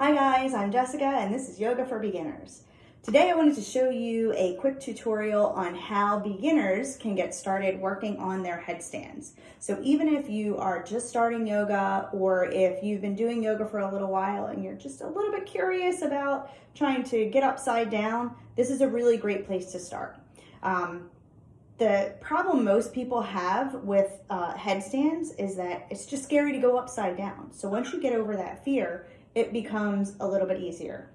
Hi guys, I'm Jessica and this is Yoga for Beginners. Today I wanted to show you a quick tutorial on how beginners can get started working on their headstands. So even if you are just starting yoga or if you've been doing yoga for a little while and you're just a little bit curious about trying to get upside down, this is a really great place to start. The problem most people have with headstands is that it's just scary to go upside down. So once you get over that fear, it becomes a little bit easier.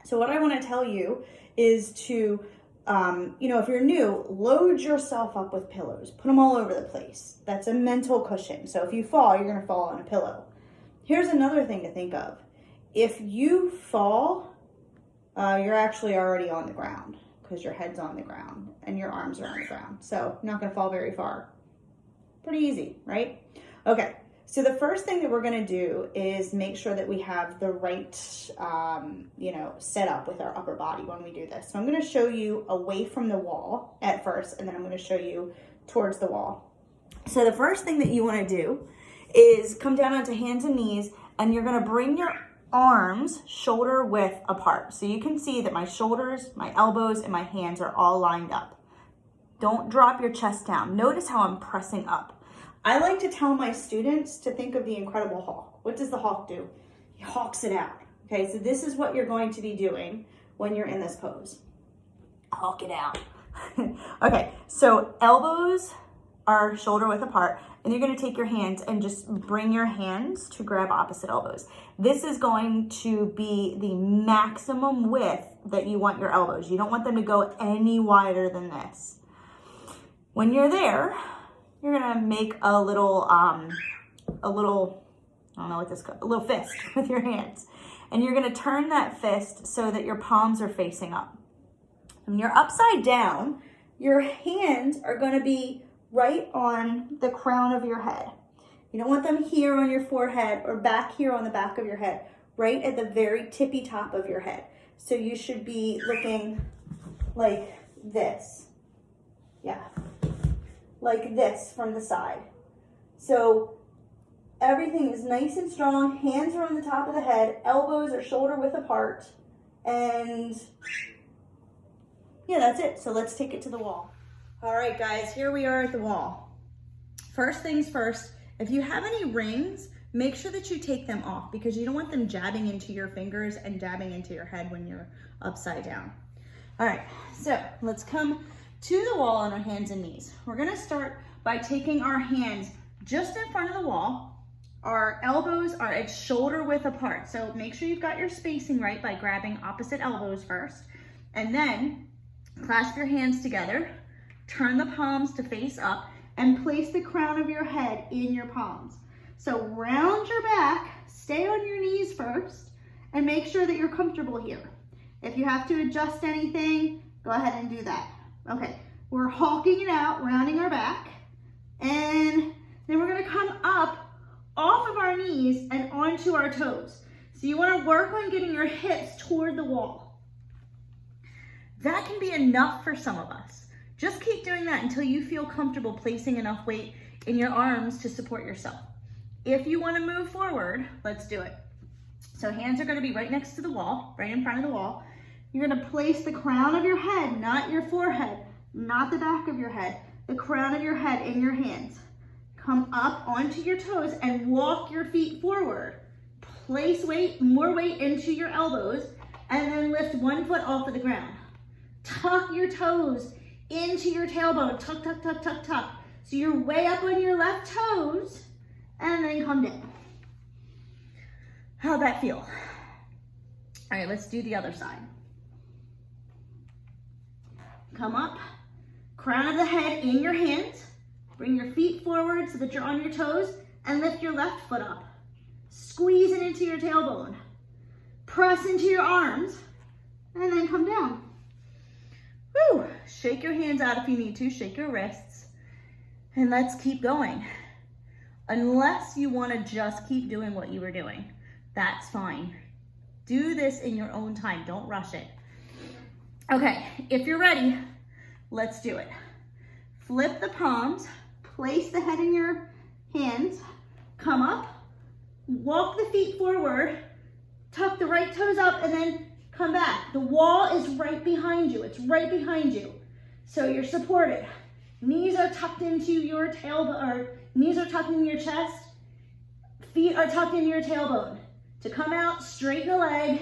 So what I want to tell you is to, if you're new, load yourself up with pillows. Put them all over the place. That's a mental cushion. So if you fall, you're going to fall on a pillow. Here's another thing to think of. If you fall, you're actually already on the ground because your head's on the ground and your arms are on the ground. So you're not going to fall very far. Pretty easy, right? Okay. So the first thing that we're going to do is make sure that we have the right, setup with our upper body when we do this. So I'm going to show you away from the wall at first, and then I'm going to show you towards the wall. So the first thing that you want to do is come down onto hands and knees, and you're going to bring your arms shoulder width apart. So you can see that my shoulders, my elbows, and my hands are all lined up. Don't drop your chest down. Notice how I'm pressing up. I like to tell my students to think of the Incredible Hulk. What does the Hulk do? He hawks it out. Okay, so this is what you're going to be doing when you're in this pose. Hawk it out. Okay, so elbows are shoulder width apart, and you're going to take your hands and just bring your hands to grab opposite elbows. This is going to be the maximum width that you want your elbows. You don't want them to go any wider than this. When you're there, you're gonna make a little fist with your hands. And you're gonna turn that fist so that your palms are facing up. When you're upside down, your hands are gonna be right on the crown of your head. You don't want them here on your forehead or back here on the back of your head, right at the very tippy top of your head. So you should be looking like this. Yeah. Like this from the side. So everything is nice and strong. Hands are on the top of the head. Elbows are shoulder width apart. And yeah, that's it. So let's take it to the wall. All right, guys, here we are at the wall. First things first, if you have any rings, make sure that you take them off because you don't want them jabbing into your fingers and jabbing into your head when you're upside down. All right, so let's come to the wall on our hands and knees. We're gonna start by taking our hands just in front of the wall. Our elbows are at shoulder width apart. So make sure you've got your spacing right by grabbing opposite elbows first. And then clasp your hands together, turn the palms to face up, and place the crown of your head in your palms. So round your back, stay on your knees first, and make sure that you're comfortable here. If you have to adjust anything, go ahead and do that. Okay, we're hawking it out, rounding our back, and then we're gonna come up off of our knees and onto our toes. So you wanna work on getting your hips toward the wall. That can be enough for some of us. Just keep doing that until you feel comfortable placing enough weight in your arms to support yourself. If you wanna move forward, let's do it. So hands are gonna be right next to the wall, right in front of the wall. You're gonna place the crown of your head, not your forehead, not the back of your head, the crown of your head in your hands. Come up onto your toes and walk your feet forward. Place more weight into your elbows, and then lift one foot off of the ground. Tuck your toes into your tailbone, tuck, tuck, tuck, tuck, tuck. So you're way up on your left toes, and then come down. How'd that feel? All right, let's do the other side. Come up, crown of the head in your hands. Bring your feet forward so that you're on your toes and lift your left foot up. Squeeze it into your tailbone. Press into your arms and then come down. Woo! Shake your hands out if you need to, shake your wrists, and let's keep going. Unless you want to just keep doing what you were doing, that's fine. Do this in your own time, don't rush it. Okay, if you're ready, let's do it. Flip the palms, place the head in your hands, come up, walk the feet forward, tuck the the right toes up, and then come back. The wall is right behind you. It's right behind you. So you're supported. Knees are tucked into your tailbone, or knees are tucked into your chest. Feet are tucked into your tailbone. To come out, straighten the leg,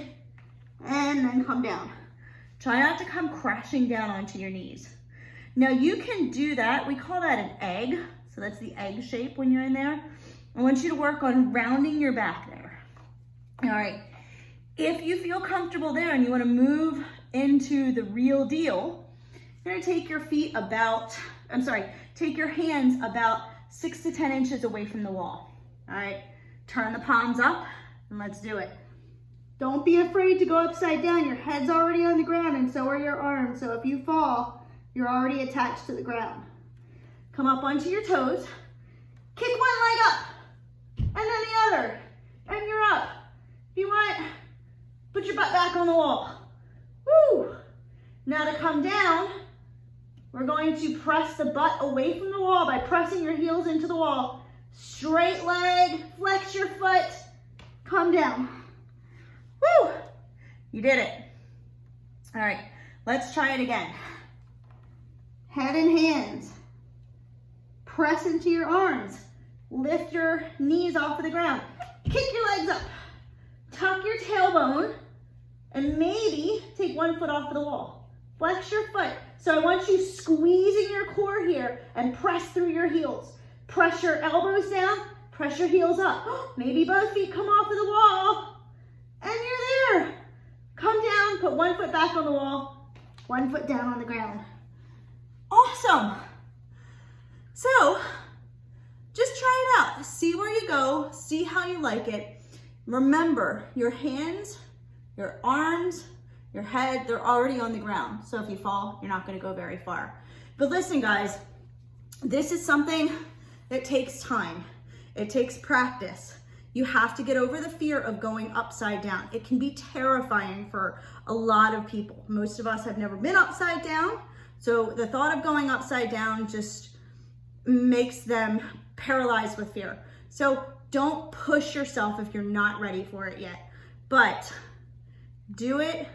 and then come down. Try not to come crashing down onto your knees. Now you can do that. We call that an egg. So that's the egg shape when you're in there. I want you to work on rounding your back there. All right. If you feel comfortable there and you want to move into the real deal, you're going to take your feet take your hands about 6 to 10 inches away from the wall. All right. Turn the palms up and let's do it. Don't be afraid to go upside down. Your head's already on the ground and so are your arms. So if you fall, you're already attached to the ground. Come up onto your toes. Kick one leg up and then the other. And you're up. If you want, put your butt back on the wall. Woo! Now to come down, we're going to press the butt away from the wall by pressing your heels into the wall. Straight leg, flex your foot, come down. Woo! You did it. All right, let's try it again. Head and hands. Press into your arms. Lift your knees off of the ground. Kick your legs up. Tuck your tailbone and maybe take one foot off of the wall. Flex your foot. So I want you squeezing your core here and press through your heels. Press your elbows down, press your heels up. Maybe both feet come off of the wall and you're there. Come down, put one foot back on the wall, one foot down on the ground. Awesome. So just try it out. See where you go, see how you like it. Remember, your hands, your arms, your head, they're already on the ground. So if you fall, you're not gonna go very far. But listen guys, this is something that takes time. It takes practice. You have to get over the fear of going upside down. It can be terrifying for a lot of people. Most of us have never been upside down. So the thought of going upside down just makes them paralyzed with fear. So don't push yourself if you're not ready for it yet, but do it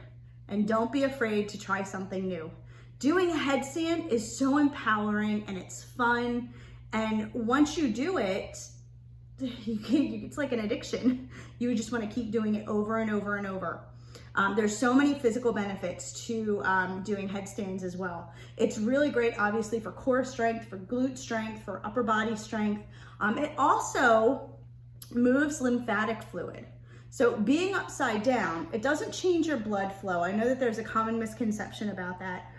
and don't be afraid to try something new. Doing a headstand is so empowering and it's fun. And once you do it, it's like an addiction. You just want to keep doing it over and over and over. There's so many physical benefits to doing headstands as well. It's really great, obviously, for core strength, for glute strength, for upper body strength. It also moves lymphatic fluid. So being upside down, it doesn't change your blood flow. I know that there's a common misconception about that.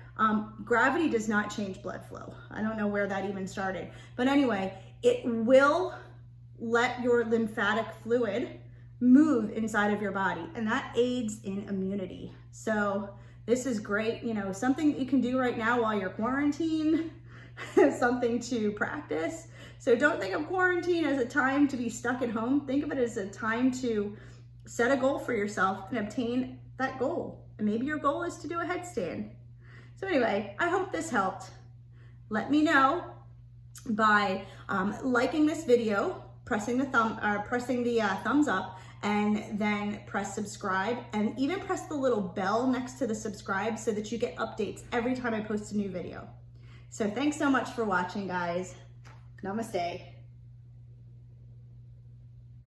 Gravity does not change blood flow. I don't know where that even started. But anyway, it will let your lymphatic fluid move inside of your body, and that aids in immunity. So this is great, you know, something that you can do right now while you're quarantined, something to practice. So don't think of quarantine as a time to be stuck at home. Think of it as a time to set a goal for yourself and obtain that goal. And maybe your goal is to do a headstand. So anyway, I hope this helped. Let me know by liking this video, pressing the thumbs up, and then press subscribe, and even press the little bell next to the subscribe so that you get updates every time I post a new video. So thanks so much for watching, guys. Namaste.